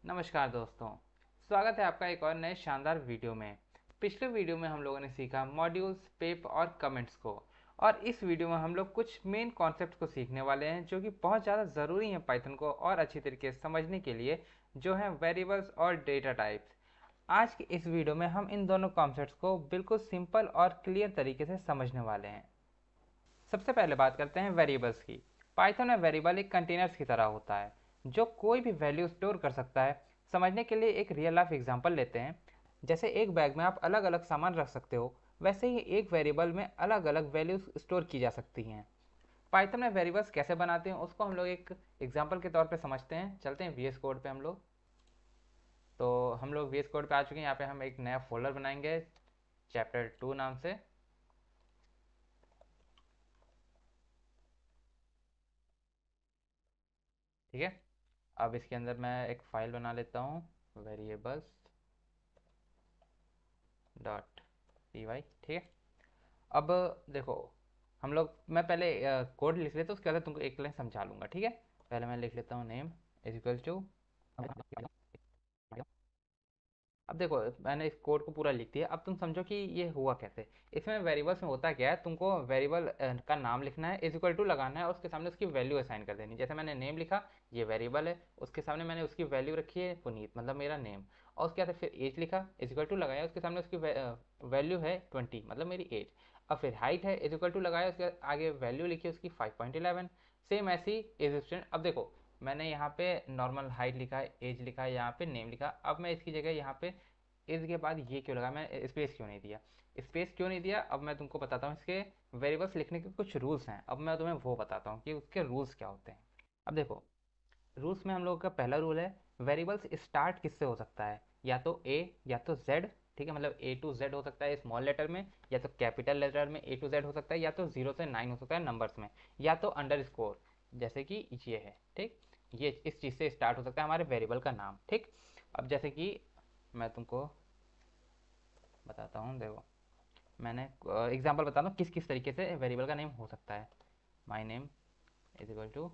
नमस्कार दोस्तों, स्वागत है आपका एक और नए शानदार वीडियो में। पिछले वीडियो में हम लोगों ने सीखा मॉड्यूल्स, पेप और कमेंट्स को, और इस वीडियो में हम लोग कुछ मेन कॉन्सेप्ट को सीखने वाले हैं जो कि बहुत ज़्यादा ज़रूरी हैं पाइथन को और अच्छी तरीके से समझने के लिए, जो हैं वेरिएबल्स और डेटा टाइप्स। आज की इस वीडियो में हम इन दोनों कॉन्सेप्ट्स को बिल्कुल सिंपल और क्लियर तरीके से समझने वाले हैं। सबसे पहले बात करते हैं वेरिएबल्स की। पाइथन में वेरिएबल एक कंटेनर्स की तरह होता है जो कोई भी वैल्यू स्टोर कर सकता है। समझने के लिए एक रियल लाइफ एग्जांपल लेते हैं। जैसे एक बैग में आप अलग अलग सामान रख सकते हो, वैसे ही एक वेरिएबल में अलग अलग वैल्यूज स्टोर की जा सकती हैं। पाइथन में वेरिएबल्स कैसे बनाते हैं उसको हम लोग एक एग्जाम्पल के तौर पर समझते हैं। चलते हैं वीएस कोड पे हम लोग। तो हम लोग वीएस कोड पे आ चुके हैं। यहाँ पे हम एक नया फोल्डर बनाएंगे chapter 2 नाम से। ठीक है, अब इसके अंदर मैं एक फाइल बना लेता हूँ, वेरिएबल्स डॉट पी वाई। ठीक है, अब देखो हम लोग, मैं पहले कोड लिख लेता हूँ, उसके बाद तुमको एक लाइन समझा लूँगा। ठीक है, पहले मैं लिख लेता हूँ नेम इज इक्वल टू। अब देखो मैंने इस कोड को पूरा लिख दिया। अब तुम समझो कि ये हुआ कैसे। इसमें वेरिएबल्स में होता क्या है, तुमको वेरिएबल का नाम लिखना है, इज इक्वल टू लगाना है और उसके सामने उसकी वैल्यू असाइन कर देनी। जैसे मैंने नेम लिखा, ये वेरिएबल है, उसके सामने मैंने उसकी वैल्यू रखी है पुनीत, मतलब मेरा नेम। और उसके बाद फिर एज लिखा, इज इक्वल टू लगाया, उसके सामने उसकी वैल्यू है 20, मतलब मेरी एज। अब फिर हाइट है, इज इक्वल टू लगाया, उसके आगे वैल्यू लिखी उसकी 5.11। सेम ऐसी एज स्टूडेंट। अब देखो मैंने यहाँ पे नॉर्मल हाइट लिखा है, एज लिखा है, यहाँ पे नेम लिखा। अब मैं इसकी जगह यहाँ पे इसके बाद ये क्यों लगा, मैं स्पेस क्यों नहीं दिया। स्पेस क्यों नहीं दिया, अब मैं तुमको बताता हूँ। इसके वेरिएबल्स लिखने के कुछ रूल्स हैं, अब मैं तुम्हें वो बताता हूँ कि उसके रूल्स क्या होते हैं। अब देखो रूल्स में हम लोगों का पहला रूल है, वेरिएबल्स स्टार्ट किससे हो सकता है, या तो ए या तो जेड। ठीक है, मतलब ए टू जेड हो सकता है स्मॉल लेटर में, या तो कैपिटल लेटर में ए टू जेड हो सकता है, या तो 0 से 9 हो सकता है नंबर्स में, या तो अंडर स्कोर जैसे कि ये है। ठीक, ये इस चीज़ से स्टार्ट हो सकता है हमारे वेरिएबल का नाम। ठीक, अब जैसे कि मैं तुमको बताता हूँ, देखो मैंने एग्जांपल बताता हूँ किस किस तरीके से वेरिएबल का नेम हो सकता है। My name is equal to.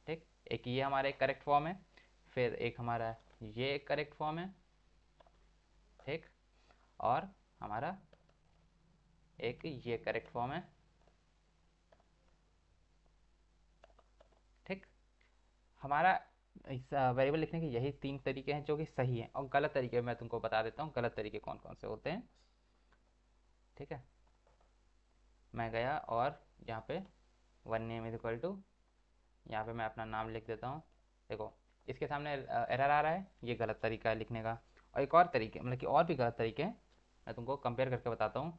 ठीक, एक ये हमारा एक करेक्ट फॉर्म है, फिर एक हमारा ये एक करेक्ट फॉर्म है। ठीक, और हमारा एक ये करेक्ट फॉर्म है। ठीक, हमारा इस वेरिएबल लिखने के यही 3 तरीके हैं जो कि सही हैं, और गलत तरीके मैं तुमको बता देता हूँ गलत तरीके कौन कौन से होते हैं। ठीक है, मैं गया और यहाँ पे one name is equal to, यहाँ पे मैं अपना नाम लिख देता हूँ। देखो इसके सामने एरर आ रहा है, ये गलत तरीका है लिखने का। और एक और तरीके, मतलब कि और भी गलत तरीके हैं, मैं तुमको कंपेयर करके बताता हूँ।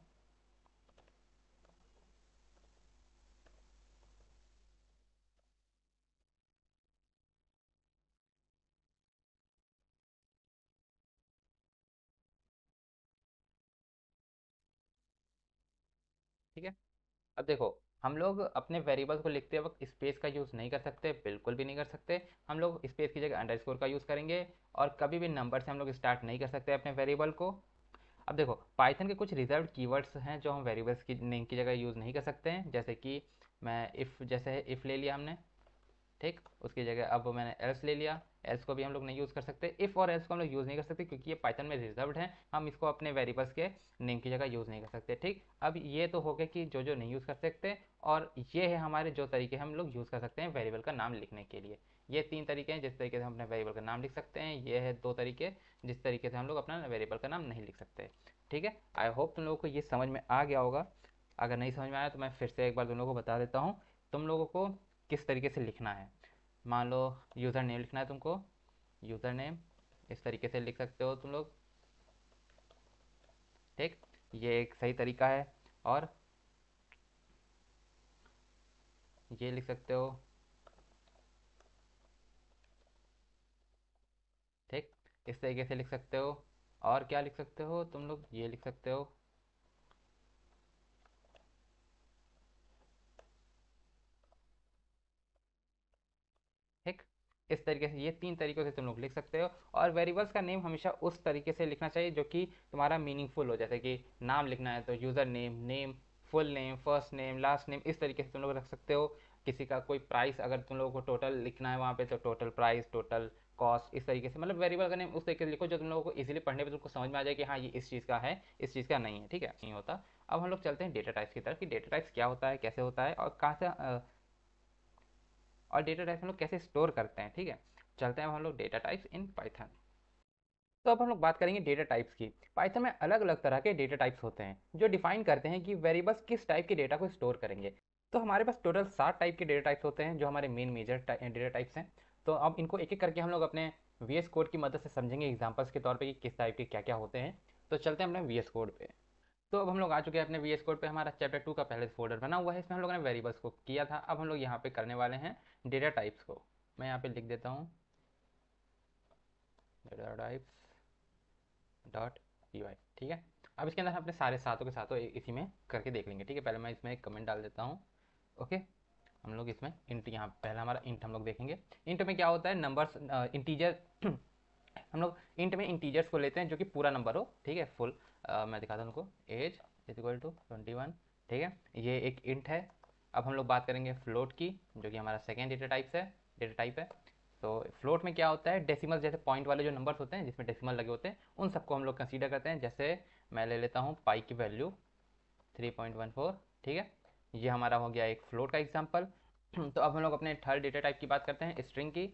ठीक है, अब देखो हम लोग अपने वेरिएबल्स को लिखते वक्त स्पेस का यूज़ नहीं कर सकते, बिल्कुल भी नहीं कर सकते। हम लोग स्पेस की जगह अंडरस्कोर का यूज़ करेंगे, और कभी भी नंबर से हम लोग स्टार्ट नहीं कर सकते अपने वेरिएबल को। अब देखो पाइथन के कुछ रिजर्व कीवर्ड्स हैं जो हम वेरिएबल्स की नेम की जगह यूज़ नहीं कर सकते हैं। जैसे कि मैं इफ़, जैसे इफ़ ले लिया हमने, ठीक, उसकी जगह अब मैंने एल्स ले लिया। एल्स को भी हम लोग नहीं यूज़ कर सकते, इफ़ और एल्स को हम लोग यूज़ नहीं कर सकते क्योंकि ये पाइथन में रिजर्व्ड है, हम इसको अपने वेरिएबल्स के नेम की जगह यूज़ नहीं कर सकते। ठीक, अब ये तो हो गया कि जो जो नहीं यूज़ कर सकते, और ये है हमारे जो तरीके हम लोग यूज़ कर सकते हैं वेरिएबल का नाम लिखने के लिए। ये 3 तरीके हैं जिस तरीके से हम अपने वेरिएबल का नाम लिख सकते हैं, ये है 2 तरीके जिस तरीके से हम लोग अपना वेरिएबल का नाम नहीं लिख सकते। ठीक है, आई होप तुम लोगों को ये समझ में आ गया होगा। अगर नहीं समझ में आया तो मैं फिर से एक बार तुम लोगों को बता देता हूँ तुम लोगों को किस तरीके से लिखना है। मान लो यूज़र नेम लिखना है तुमको, यूज़र नेम इस तरीके से लिख सकते हो तुम लोग। ठीक, ये एक सही तरीका है। और ये लिख सकते हो। ठीक, इस तरीके से लिख सकते हो। और क्या लिख सकते हो तुम लोग, ये लिख सकते हो। ठीक, इस तरीके से ये 3 तरीकों से तुम लोग लिख सकते हो। और वेरिएबल्स का नेम हमेशा उस तरीके से लिखना चाहिए जो कि तुम्हारा मीनिंगफुल हो। जैसे कि नाम लिखना है तो user name, name, full name, first name, last name, इस तरीके से तुम लोग रख सकते हो। किसी का कोई प्राइस अगर तुम लोगों को टोटल लिखना है वहाँ पे, तो टोटल प्राइस, टोटल कॉस्ट, इस तरीके से, मतलब वेरिएबल का नेम उस तरीके से लिखो जो तुम लोगों को इजीली पढ़ने पे तुमको समझ में आ जाए कि हाँ ये इस चीज़ का है, इस चीज़ का नहीं है, ठीक है, नहीं होता। अब हम लोग चलते हैं डेटा टाइप्स की तरफ कि डेटा टाइप्स क्या होता है, कैसे होता है, और कहाँ से और डेटा टाइप्स हम लोग कैसे स्टोर करते हैं, ठीक है। चलते हैं अब हम लोग डेटा टाइप्स इन पाइथन। तो अब हम लोग बात करेंगे डेटा टाइप्स की। पाइथन में अलग अलग तरह के डेटा टाइप्स होते हैं जो डिफाइन करते हैं कि वेरिएबल्स किस टाइप के डेटा को स्टोर करेंगे। तो हमारे पास टोटल 7 टाइप के डेटा टाइप्स होते हैं जो हमारे मेन मेजर डेटा टाइप्स हैं। तो अब इनको एक एक करके हम लोग अपने वी कोड की मदद से समझेंगे एग्जाम्पल्स के तौर पर कि किस टाइप के क्या क्या होते हैं। तो चलते हैं अपने वी कोड पे। तो अब हम लोग आ चुके हैं अपने वी कोड पे। हमारा चैप्टर 2 का पहले फोल्डर बना हुआ है, इसमें हम लोगों ने वेरिएबल्स को किया था। अब हम लोग यहाँ पे करने वाले हैं डेटा टाइप्स को। मैं यहाँ पे लिख देता हूँ data types dot P Y, ठीक है। अब इसके अंदर हम अपने सारे सातों के सातों इसी में करके देख लेंगे, ठीक है। पहले मैं इसमें एक कमेंट डाल देता हूँ। ओके, हम लोग इसमें इंट, यहाँ पहला हमारा इंट हम लोग देखेंगे। इंट में क्या होता है, नंबर्स, इंटीजर हम लोग इंट में इंटीजर्स को लेते हैं जो कि पूरा नंबर हो, ठीक है, फुल। मैं दिखाता हूँ उनको। एज इज इक्वल टू 21, ठीक है, ये एक इंट है। अब हम लोग बात करेंगे फ्लोट की, जो कि हमारा सेकेंड डेटा टाइप है। तो फ्लोट में क्या होता है, डेसिमल, जैसे पॉइंट वाले जो नंबर्स होते हैं जिसमें डेसिमल लगे होते हैं उन सबको हम लोग कंसीडर करते हैं। जैसे मैं ले लेता हूँ पाई की वैल्यू 3.14, ठीक है, ये हमारा हो गया एक फ्लोट का एग्जाम्पल। तो अब हम लोग अपने थर्ड डेटा टाइप की बात करते हैं, स्ट्रिंग की,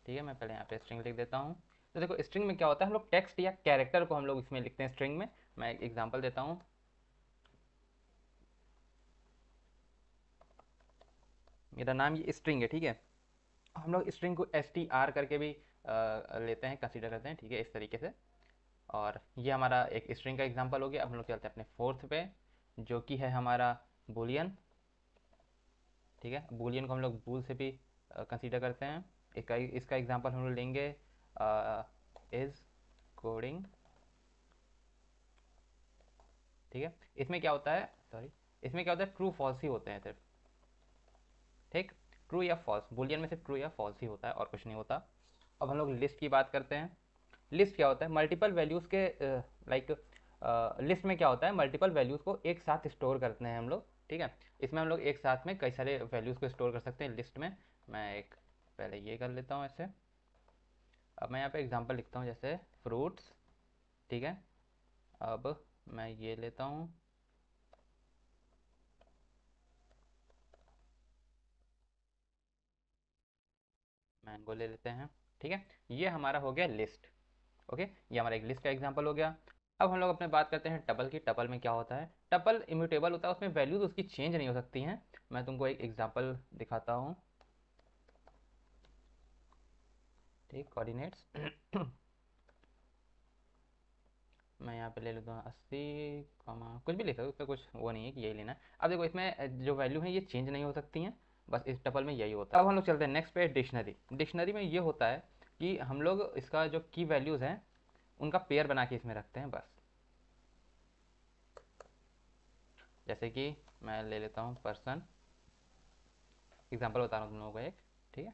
ठीक है। मैं पहले यहाँ पे स्ट्रिंग लिख देता हूँ। तो देखो स्ट्रिंग में क्या होता है, हम लोग टेक्स्ट या कैरेक्टर को हम लोग इसमें लिखते हैं स्ट्रिंग में। मैं एक एग्जाम्पल देता हूँ। मेरा नाम ये स्ट्रिंग है, ठीक है। हम लोग स्ट्रिंग को एस टी आर करके भी लेते हैं, कंसीडर करते हैं, ठीक है, इस तरीके से। और ये हमारा एक स्ट्रिंग का एग्जांपल हो गया। अब हम लोग चलते हैं अपने फोर्थ पे, जो कि है हमारा बूलियन, ठीक है। बूलियन को हम लोग बूल से भी कंसीडर करते हैं। इसका एग्जांपल हम लोग लेंगे इज कोडिंग, ठीक है। इसमें क्या होता है, सॉरी, इसमें क्या होता है, ट्रू फॉल्स ही होते हैं सिर्फ, ठीक, ट्रू या फॉल्स, बूलियन में सिर्फ ट्रू या फॉल्स ही होता है और कुछ नहीं होता। अब हम लोग लिस्ट की बात करते हैं। लिस्ट क्या होता है, मल्टीपल वैल्यूज़ के, लाइक लिस्ट में क्या होता है, मल्टीपल वैल्यूज़ को एक साथ स्टोर करते हैं हम लोग, ठीक है। इसमें हम लोग एक साथ में कई सारे वैल्यूज़ को स्टोर कर सकते हैं लिस्ट में। मैं एक पहले ये कर लेता हूँ ऐसे। अब मैं यहाँ पे एग्जांपल लिखता हूँ जैसे फ्रूट्स, ठीक है। अब मैं ये लेता हूँ, मैंगो ले लेते हैं, ठीक है। ये हमारा हो गया लिस्ट, ओके, ये हमारा एक लिस्ट का एग्जांपल हो गया। अब हम लोग अपने बात करते हैं टपल की। टपल में क्या होता है, टपल इम्यूटेबल होता है, उसमें वैल्यूज उसकी चेंज नहीं हो सकती हैं। मैं तुमको एक एग्जांपल दिखाता हूँ, ठीक, कोऑर्डिनेट्स। मैं यहाँ पे ले लेता हूँ 80, कुछ भी ले सकते हो, उसका कुछ वो नहीं है कि यही लेना है। अब देखो इसमें जो वैल्यू है ये चेंज नहीं हो सकती हैं, बस इस टपल में यही होता है। अब हम लोग चलते हैं नेक्स्ट पे, डिक्शनरी। डिक्शनरी में ये होता है कि हम लोग इसका जो की वैल्यूज़ हैं उनका पेयर बना के इसमें रखते हैं बस। जैसे कि मैं ले लेता हूँ पर्सन, एग्जांपल बता रहा हूँ तुम लोगों को एक, ठीक है।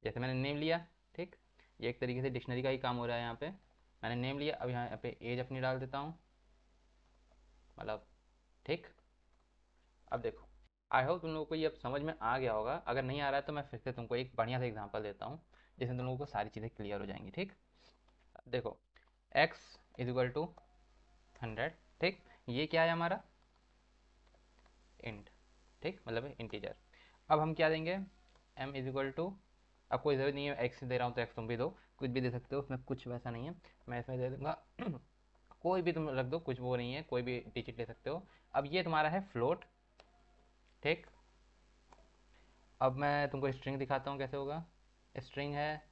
जैसे मैंने नेम लिया, ठीक, ये एक तरीके से डिक्शनरी का ही काम हो रहा है यहाँ पे। मैंने नेम लिया, अब यहाँ पे एज अपनी डाल देता हूँ, मतलब, ठीक। अब देखो, आई होप तुम लोगों को ये अब समझ में आ गया होगा। अगर नहीं आ रहा है तो मैं फिर से तुमको एक बढ़िया सा एग्जांपल देता हूँ जिसमें तुम लोगों को सारी चीज़ें क्लियर हो जाएंगी, ठीक। देखो x इज इक्वल टू 100, ठीक, ये क्या है हमारा इंट, ठीक, मतलब इंटीजर। अब हम क्या देंगे, m इज इक्वल टू, अब कोई ज़रूरत नहीं है x दे रहा हूँ तो x तुम भी दो, कुछ भी दे सकते हो, उसमें कुछ वैसा नहीं है। मैं इसमें दे दूँगा कोई भी तुम रख दो, कुछ वो नहीं है, कोई भी डिजिट ले सकते हो। अब ये तुम्हारा है फ्लोट, ठीक। अब मैं तुमको स्ट्रिंग दिखाता हूँ कैसे होगा। स्ट्रिंग है,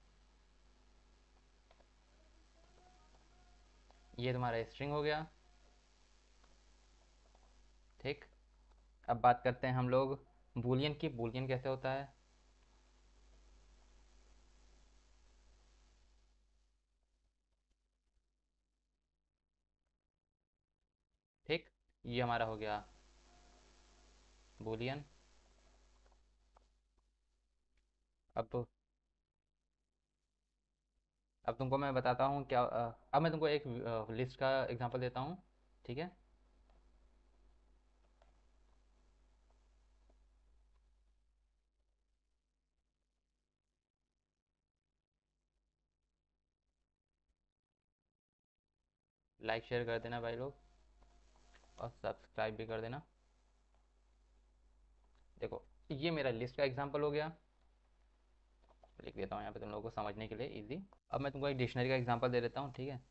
ये तुम्हारा स्ट्रिंग हो गया, ठीक। अब बात करते हैं हम लोग बूलियन की। बूलियन कैसे होता है, ठीक, ये हमारा हो गया बूलियन। अब तुमको मैं बताता हूँ क्या, अब मैं तुमको एक लिस्ट का एग्जांपल देता हूँ, ठीक है। लाइक शेयर कर देना भाई लोग, और सब्सक्राइब भी कर देना। देखो ये मेरा लिस्ट का एग्जांपल हो गया, लिख देता हूँ यहाँ पे तुम लोगों को समझने के लिए इजी। अब मैं तुमको एक डिक्शनरी का एग्जांपल दे देता हूँ, ठीक है।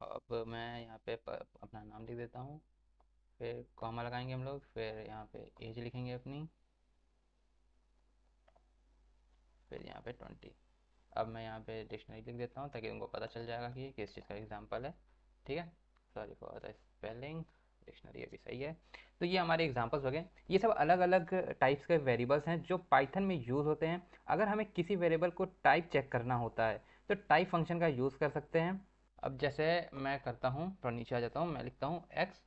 अब मैं यहाँ पे अपना नाम लिख देता हूँ, फिर कॉमा लगाएंगे हम लोग, फिर यहाँ पे एज लिखेंगे अपनी, फिर यहाँ पे 20। अब मैं यहाँ पे डिक्शनरी लिख देता हूँ ताकि उनको पता चल जाएगा कि ये किस चीज़ का एग्जांपल है, ठीक है। Sorry for the spelling, dictionary अभी सही है। तो ये हमारे एग्जांपल्स हो गए। ये सब अलग अलग टाइप्स के वेरिएबल्स हैं जो पाइथन में यूज़ होते हैं। अगर हमें किसी वेरिएबल को टाइप चेक करना होता है तो टाइप फंक्शन का यूज़ कर सकते हैं। अब जैसे मैं करता हूँ, थोड़ा नीचे आ जाता हूँ, मैं लिखता हूँ x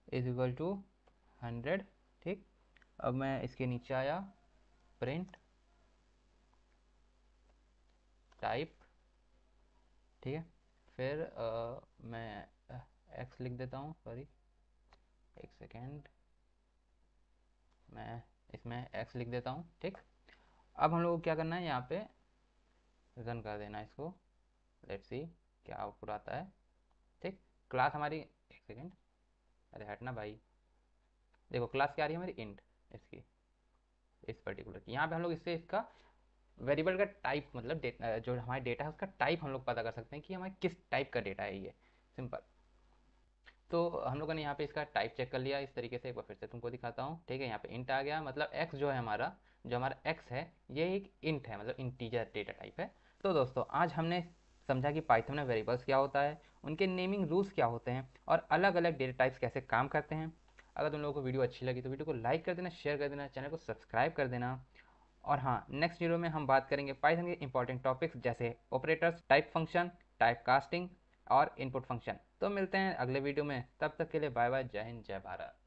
इज इक्वल टू 100, ठीक। अब मैं इसके नीचे आया, प्रिंट टाइप, ठीक है। फिर मैं x लिख देता हूँ, सॉरी एक सेकेंड, मैं इसमें x लिख देता हूँ, ठीक। अब हम लोग को क्या करना है, यहाँ पे रन कर देना है इसको, लेट्स सी क्या आउटपुट आता है, ठीक। क्लास हमारी, एक सेकेंड, अरे हटना भाई, देखो क्लास क्या आ रही है हमारी, इंट, इसकी, इस पर्टिकुलर की। यहाँ पे हम लोग इससे इसका वेरिएबल का टाइप, मतलब जो हमारा डेटा है उसका टाइप हम लोग पता कर सकते हैं कि हमारे किस टाइप का डेटा है ये, सिंपल। तो हम लोगों ने यहाँ पे इसका टाइप चेक कर लिया इस तरीके से, एक बार फिर से तुमको दिखाता हूँ, ठीक है। यहाँ पे इंट आ गया, मतलब एक्स जो है हमारा, जो हमारा एक्स है ये एक इंट है, मतलब इंटीजर डेटा टाइप है। तो दोस्तों आज हमने समझा कि पाइथन में वेरिएबल्स क्या होता है, उनके नेमिंग रूल्स क्या होते हैं, और अलग अलग डेटा टाइप्स कैसे काम करते हैं। अगर तुम लोगों को वीडियो अच्छी लगी तो वीडियो को लाइक कर देना, शेयर कर देना, चैनल को सब्सक्राइब कर देना। और हाँ, नेक्स्ट वीडियो में हम बात करेंगे पाइथन के इंपॉर्टेंट टॉपिक्स जैसे operators, type function, type casting और इनपुट फंक्शन। तो मिलते हैं अगले वीडियो में, तब तक के लिए बाय बाय, जय हिंद, जय भारत।